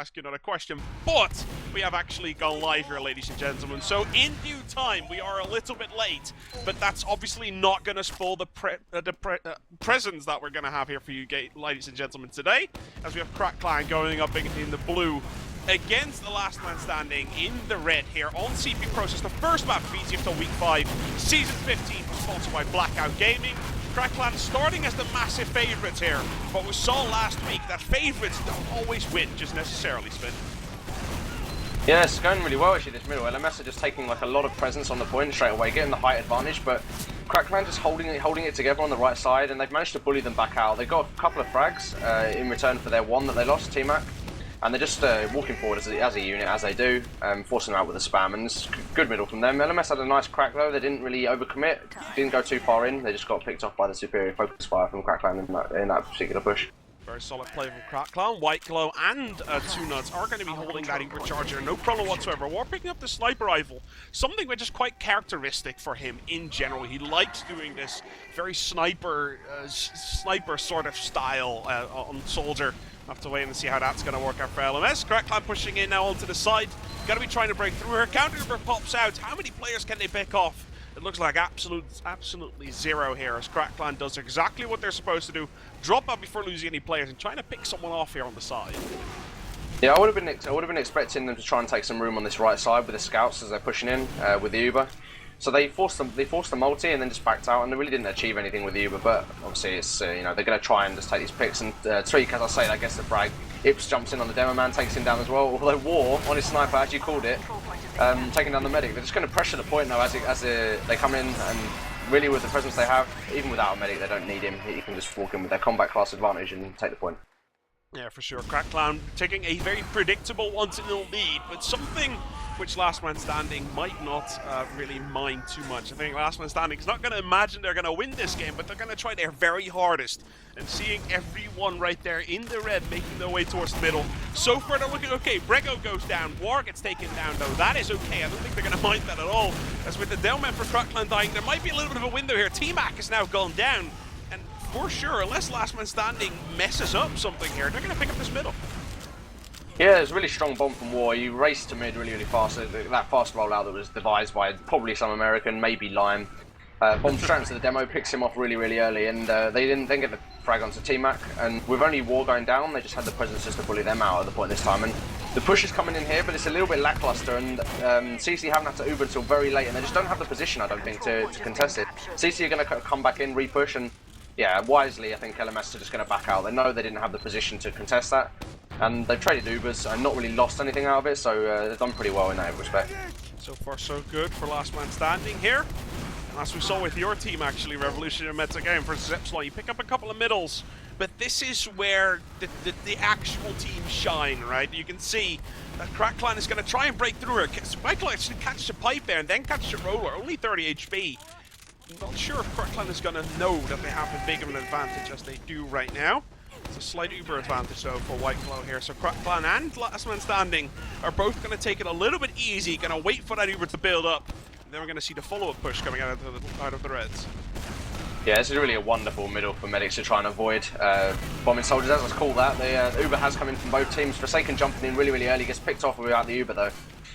ask you another question, but we have actually gone live here, ladies and gentlemen. So in due time, we are a little bit late, but that's obviously not going to spoil the presents that we're going to have here for you, ladies and gentlemen, today, as we have Crack Clan going up in the blue against the last man standing in the red here on CP Process, the first map of ETF2L Week 5, Season 15, sponsored by Blackout Gaming. Crack Clan starting as the massive favourites here, but we saw last week that favourites don't always win, just necessarily, Spin. Yeah, it's going really well actually this middle. LMS are just taking like a lot of presence on the point straight away, getting the height advantage, but Crack Clan just holding it together on the right side, and they've managed to bully them back out. They got a couple of frags in return for their one that they lost, T-Mac. And they're just walking forward as a unit, as they do, forcing them out with a spam, and it's good middle from them. LMS had a nice crack though, they didn't really overcommit, didn't go too far in, they just got picked off by the superior focus fire from Crack Clan in that particular push. Very solid play from Crack Clan. White Glow and Two Nuts are going to be holding that Ubercharger, no problem whatsoever. We're picking up the sniper rifle, something which is quite characteristic for him in general. He likes doing this very sniper sort of style on Soldier. Have to wait and see how that's going to work out for LMS. Crack Clan pushing in now onto the side. Got to be trying to break through her. Counter Uber pops out. How many players can they pick off? It looks like absolutely zero here, as Crack Clan does exactly what they're supposed to do. Drop out before losing any players and trying to pick someone off here on the side. Yeah, I would have been expecting them to try and take some room on this right side with the scouts as they're pushing in with the Uber. So they forced the multi and then just backed out, and they really didn't achieve anything with the Uber. But obviously, it's you know, they're going to try and just take these picks. And Tweak, as I say, that gets the frag. Ips jumps in on the demo man, takes him down as well. Although War on his sniper, as you called it, taking down the medic. They're just going to pressure the point now as they come in, and really with the presence they have, even without a medic, they don't need him. He can just walk in with their combat class advantage and take the point. Yeah, for sure. Crack Clan taking a very predictable 1-0 lead, but something which Last Man Standing might not really mind too much. I think Last Man Standing is not going to imagine they're going to win this game, but they're going to try their very hardest. And seeing everyone right there in the red making their way towards the middle. So far they're looking okay. Brego goes down. War gets taken down though. That is okay. I don't think they're going to mind that at all. As with the Delman for Crack Clan dying, there might be a little bit of a window here. T-Mac has now gone down. And for sure, unless Last Man Standing messes up something here, they're going to pick up this middle. Yeah, there's a really strong bomb from War. He raced to mid really fast. That fast rollout that was devised by probably some American, maybe Lime. Bomb straight into the demo, picks him off really early, and they didn't then get the frag onto T-Mac. And with only War going down, they just had the presence just to bully them out at the point this time. And the push is coming in here, but it's a little bit lackluster, and CC haven't had to Uber until very late, and they just don't have the position, I don't think, to contest it. CC are going to come back in, repush, and yeah, wisely, I think LMS are just going to back out. They know they didn't have the position to contest that. And they've traded Ubers and not really lost anything out of it, so they've done pretty well in that respect. So far so good for Last Man Standing here. And as we saw with your team actually, Revolutionary Meta Game versus Epsilon, you pick up a couple of middles, but this is where the actual team shine, right? You can see that Crack Clan is going to try and break through her. Michael actually catches the pipe there and then catches the roller, only 30 HP. I'm not sure if Crack Clan is going to know that they have a big of an advantage as they do right now. It's a slight Uber advantage though for White Glow here. So Crack Clan and Last Man Standing are both going to take it a little bit easy, going to wait for that Uber to build up. And then we're going to see the follow-up push coming out of the Reds. Yeah, this is really a wonderful middle for medics to try and avoid bombing soldiers, as let's call that. The Uber has come in from both teams. Forsaken jumping in really early, gets picked off without the Uber though.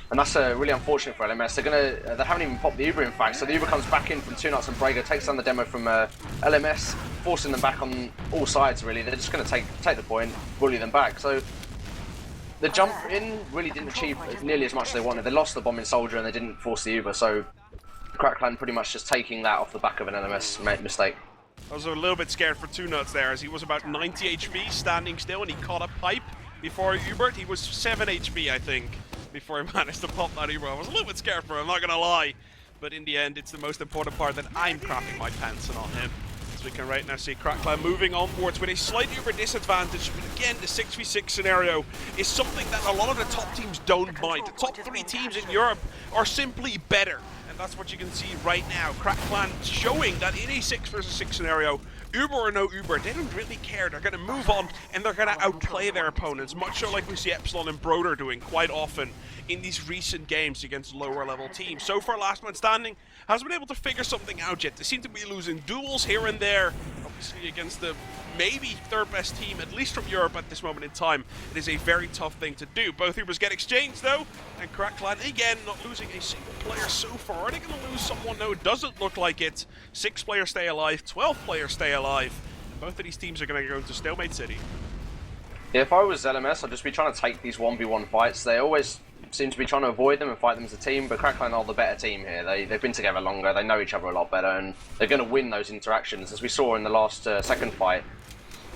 And that's really unfortunate for LMS. They haven't even popped the Uber in fact, so the Uber comes back in from Two Nuts and Brago, takes down the demo from LMS, forcing them back on all sides really. They're just going to take the point, bully them back. So the jump in really didn't achieve nearly as much as they wanted. They lost the bombing soldier and they didn't force the Uber, so Crack Clan pretty much just taking that off the back of an LMS mistake. I was a little bit scared for Two Nuts there, as he was about 90 HP standing still and he caught a pipe before Ubert. He was 7 HP I think before he managed to pop that Uber. I was a little bit scared for him, I'm not going to lie. But in the end, it's the most important part that I'm crapping my pants and not him. As we can right now see Crack Clan moving onwards with a slight Uber disadvantage. But again, the 6v6 scenario is something that a lot of the top teams don't mind. The top 3 teams in Europe are simply better. And that's what you can see right now. Crack Clan showing that in a 6 versus 6 scenario, Uber or no Uber, they don't really care. They're going to move on and they're going to outplay their opponents, much so like we see Epsilon and Broder doing quite often in these recent games against lower level teams. So far, Last Man Standing hasn't been able to figure something out yet. They seem to be losing duels here and there, obviously against the maybe third best team, at least from Europe at this moment in time. It is a very tough thing to do. Both Ubers get exchanged though, and Crackline again not losing a single player so far. Are they going to lose someone? No, it doesn't look like it. 6 players stay alive, 12 players stay alive. And both of these teams are going to go into Stalemate City. Yeah, if I was LMS, I'd just be trying to take these 1v1 fights. They always seem to be trying to avoid them and fight them as a team, but Crackline are the better team here. They've been together longer, they know each other a lot better, and they're going to win those interactions. As we saw in the last second fight,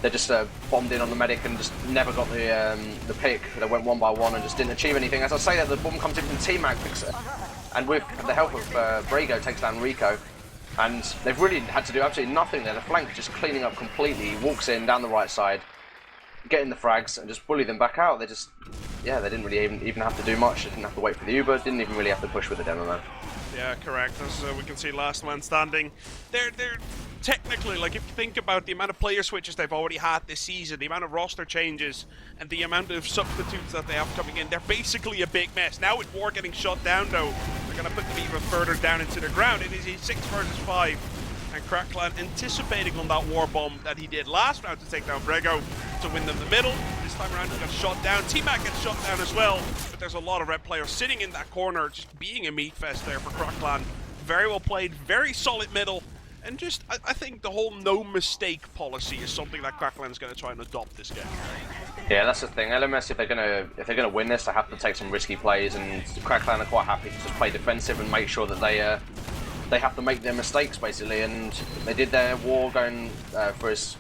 they just bombed in on the medic and just never got the pick. They went 1 by 1 and just didn't achieve anything. As I say that, the bomb comes in from T-Mac, picks it, and with the help of Brago, takes down Rico. And they've really had to do absolutely nothing there. The flank just cleaning up completely, walks in down the right side, getting the frags and just bully them back out. They just, yeah, they didn't really even have to do much. They didn't have to wait for the Uber, didn't even really have to push with the demo man. Yeah, correct. As we can see, last man standing. They're technically, like, if you think about the amount of player switches they've already had this season, the amount of roster changes, and the amount of substitutes that they have coming in, they're basically a big mess. Now with War getting shot down, though, they're going to put them even further down into the ground. It is a 6 versus 5. And Crackline anticipating on that war bomb that he did last round to take down Brago to win them the middle. This time around he got shot down. T-Mac gets shot down as well, but there's a lot of red players sitting in that corner, just being a meat fest there for Crackline. Very well played, very solid middle, and just I think the whole no mistake policy is something that Crackline is going to try and adopt this game. Yeah, that's the thing. LMS, if they're gonna win this, they have to take some risky plays, and Crackline are quite happy to just play defensive and make sure that they have to make their mistakes, basically, and they did their war going for his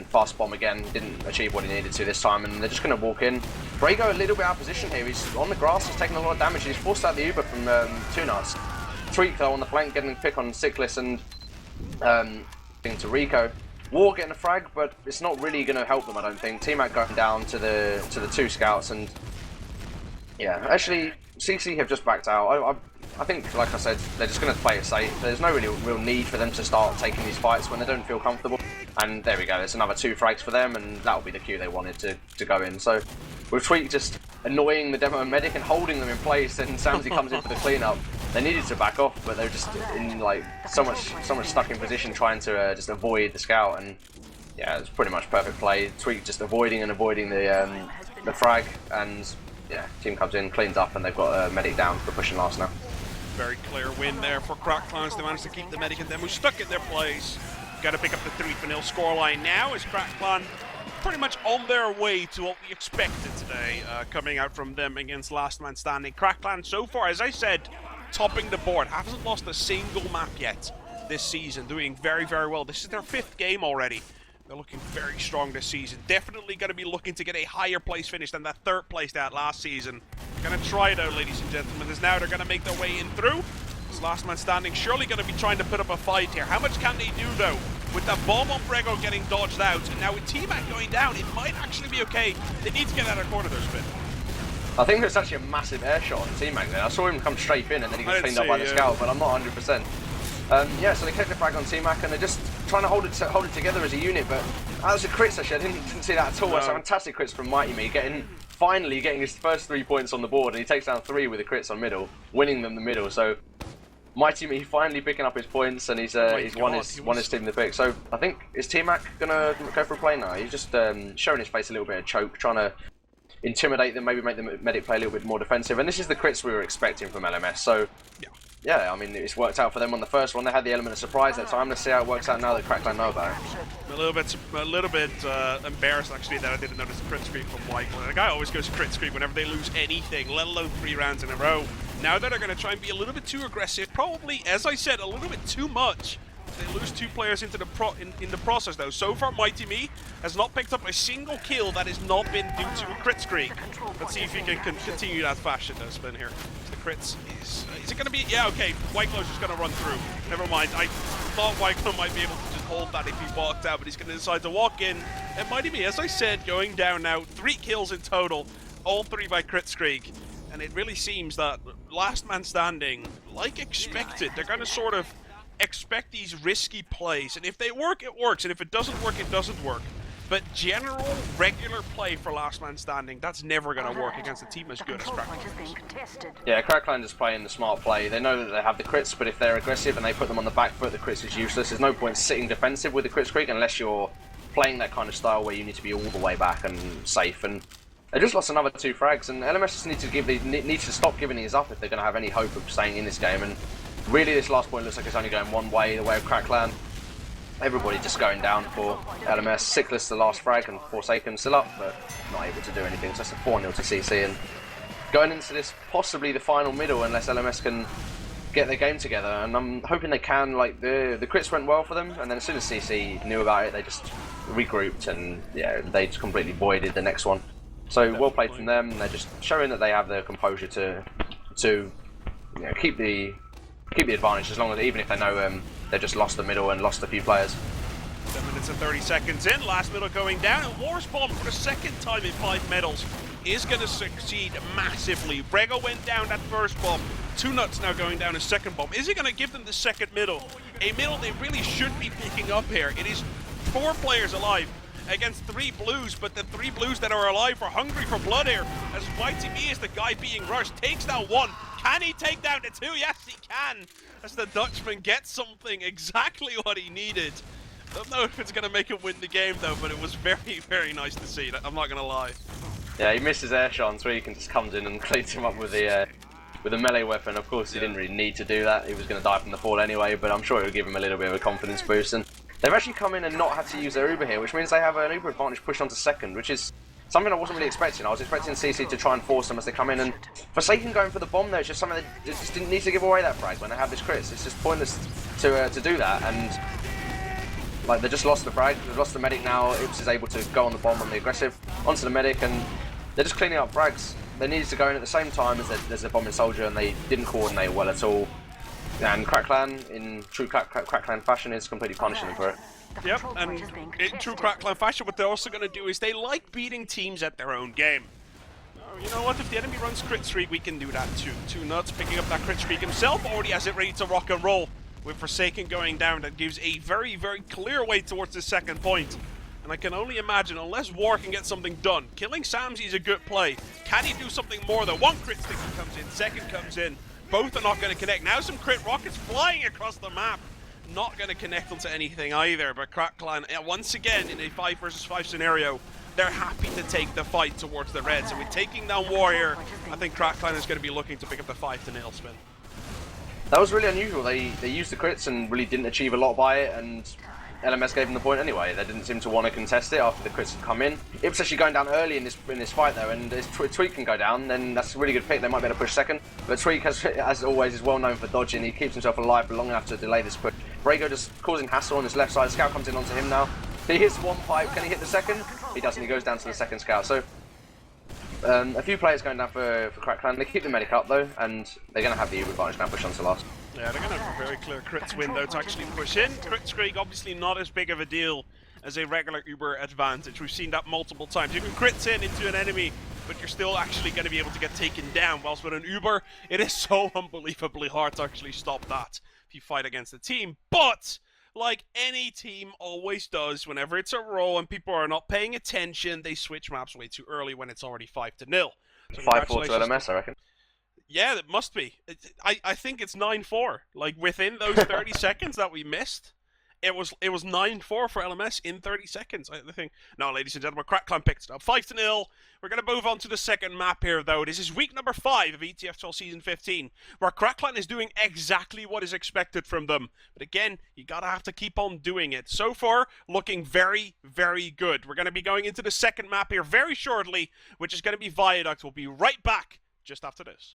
fast bomb again, didn't achieve what he needed to this time, and they're just going to walk in. Brago a little bit out of position here, he's on the grass, he's taking a lot of damage, he's forced out the Uber from 2 nuts. Tweak though on the flank, getting a pick on Sickless and thing to Rico. War getting a frag, but it's not really going to help them, I don't think. T-Mac going down to the 2 scouts, and yeah, actually CC have just backed out. I think, like I said, they're just going to play it safe. There's no really real need for them to start taking these fights when they don't feel comfortable. And there we go, there's another 2 frags for them, and that'll be the queue they wanted to go in. So with Tweak just annoying the demo medic and holding them in place, and Samsy comes in for the cleanup. They needed to back off, but they're just in like so much stuck in position trying to just avoid the scout. And yeah, it's pretty much perfect play. Tweak just avoiding the frag, and yeah, team comes in, cleans up, and they've got a medic down for pushing last now. Very clear win there for Crackline. They managed to keep the medic and demo stuck in their place. Got to pick up the 3-0 scoreline now as Crackline pretty much on their way to what we expected today, coming out from them against Last Man Standing. Crackline so far, as I said, topping the board. Hasn't lost a single map yet this season. Doing very, very well. This is their 5th game already. They're looking very strong this season. Definitely going to be looking to get a higher place finish than that 3rd place they had last season. Going to try it out, ladies and gentlemen, as now they're going to make their way in through. This Last Man Standing surely going to be trying to put up a fight here. How much can they do, though? With that bomb on Brago getting dodged out, and now with T-Mac going down, it might actually be okay. They need to get out of corner there, Spin. I think there's actually a massive air shot on T-Mac there. I saw him come straight in, and then he got cleaned up by the scout, but I'm not 100%. Yeah, so they kept the frag on T-Mac, and they're just trying to hold it together as a unit, but that was a crits actually. I didn't see that at all. That's a fantastic crits from Mighty Me, finally getting his first 3 points on the board, and he takes down 3 with the crits on middle, winning them the middle. So Mighty Me finally picking up his points, and he's won his team the pick. So I think, is T-Mac gonna go for a play now? He's just showing his face a little bit of choke, trying to intimidate them, maybe make the medic play a little bit more defensive, and this is the crits we were expecting from LMS. So yeah, I mean, it's worked out for them on the first one. They had the element of surprise that time. Let's see how it works out now that Crackline know about it. A little bit embarrassed actually that I didn't notice the crit screen from White. The guy always goes crit screen whenever they lose anything, let alone 3 rounds in a row. Now that they're going to try and be a little bit too aggressive, probably, as I said, a little bit too much. They lose 2 players into the in the process, though. So far, Mighty Me has not picked up a single kill that has not been due to a crit streak. Let's see if he can continue that fashion, though, Spin here. The crits is it going to be? Yeah, okay. Whiteglow's just going to run through. Never mind. I thought Whiteglow might be able to just hold that if he walked out, but he's going to decide to walk in. And Mighty Me, as I said, going down now. 3 kills in total, all 3 by crit streak. And it really seems that Last Man Standing, like expected, they're going to sort of expect these risky plays, and if they work, it works, and if it doesn't work, it doesn't work. But general, regular play for Last Man Standing, that's never going to work against a team as good as Crackline. Yeah, Crackline is playing the smart play. They know that they have the crits, but if they're aggressive and they put them on the back foot, the crits is useless. There's no point sitting defensive with the crit streak unless you're playing that kind of style where you need to be all the way back and safe. And they just lost another 2 frags, and LMS just need to stop giving these up if they're going to have any hope of staying in this game. And really, this last point looks like it's only going one way, the way of Crackland. Everybody just going down for LMS. Sickless the last frag, and Forsaken still up, but not able to do anything. So it's a 4-0 to CC, and going into this possibly the final middle unless LMS can get their game together. And I'm hoping they can. Like the crits went well for them, and then as soon as CC knew about it, they just regrouped, and yeah, they just completely voided the next one. So well played from them. They're just showing that they have the composure to keep the advantage, as long as, even if they know they've just lost the middle and lost a few players. 7 minutes and 30 seconds in, last middle going down, and War's bomb for the second time in 5 medals is going to succeed massively. Brego went down that first bomb, 2 nuts now going down his second bomb. Is he going to give them the second middle? A middle they really should be picking up here. It is 4 players alive against 3 blues, but the 3 blues that are alive are hungry for blood here, as YTB is the guy being rushed, takes down 1. Can he take down the 2? Yes, he can, as the Dutchman gets something, exactly what he needed. Don't know if it's going to make him win the game though, but it was very, very nice to see. I'm not going to lie. Yeah, he missed his air shot, so he can just comes in and cleans him up with a melee weapon. Of course, he didn't really need to do that. He was going to die from the fall anyway, but I'm sure it would give him a little bit of a confidence boost. And they've actually come in and not had to use their Uber here, which means they have an Uber advantage pushed onto second, which is something I wasn't really expecting. I was expecting CC to try and force them as they come in, and Forsaken going for the bomb there, it's just something they just didn't need to give away that frag when they have this crits. It's just pointless to do that, and like, they just lost the frag, they've lost the medic now. Ips is able to go on the bomb on the aggressive, onto the medic, and they're just cleaning up frags. They needed to go in at the same time as there's a bombing soldier, and they didn't coordinate well at all. And Crackland, in true Crackland fashion, is completely punishing them for it. Yep, and in true Crackland fashion, what they're also going to do is they like beating teams at their own game. You know what, if the enemy runs crit streak, we can do that too. 2 nuts picking up that crit streak himself, already has it ready to rock and roll. With Forsaken going down, that gives a very, very clear way towards the second point. And I can only imagine, unless War can get something done, killing Samsy is a good play. Can he do something more though? 1 crit stick comes in, second comes in. Both are not going to connect. Now some crit rockets flying across the map. Not going to connect onto anything either, but Crackland, once again, in a 5 versus 5 scenario, they're happy to take the fight towards the Reds. And with taking down War here, I think Crackland is going to be looking to pick up the 5-0 spin. That was really unusual. They used the crits and really didn't achieve a lot by it, and LMS gave them the point anyway. They didn't seem to want to contest it after the crits had come in. Ips actually going down early in this fight though, and if Tweak can go down, then that's a really good pick. They might be able to push second. But Tweak, as always, is well known for dodging. He keeps himself alive for long enough to delay this push. Brego just causing hassle on his left side. Scout comes in onto him now. He hits 1 pipe. Can he hit the second? He doesn't. He goes down to the second Scout. So a few players going down for Crackland. They keep the medic up though, and they're going to have the Uber advantage now push on to last. Yeah, they're going to have a very clear crits window to actually push in. Crit streak obviously not as big of a deal as a regular Uber advantage. We've seen that multiple times. You can crits in into an enemy, but you're still actually going to be able to get taken down. Whilst with an Uber, it is so unbelievably hard to actually stop that if you fight against a team. But like any team always does, whenever it's a roll and people are not paying attention, they switch maps way too early when it's already 5-0. So 5-4 to LMS, I reckon. Yeah, it must be. I think it's 9-4. Like within those 30 seconds that we missed, it was 9-4 for LMS in 30 seconds. I think. No, ladies and gentlemen, Crackland picked it up 5-0. We're going to move on to the second map here, though. This is week number 5 of ETF2L Season 15, where Crackland is doing exactly what is expected from them. But again, you gotta have to keep on doing it. So far, looking very, very good. We're going to be going into the second map here very shortly, which is going to be Viaduct. We'll be right back just after this.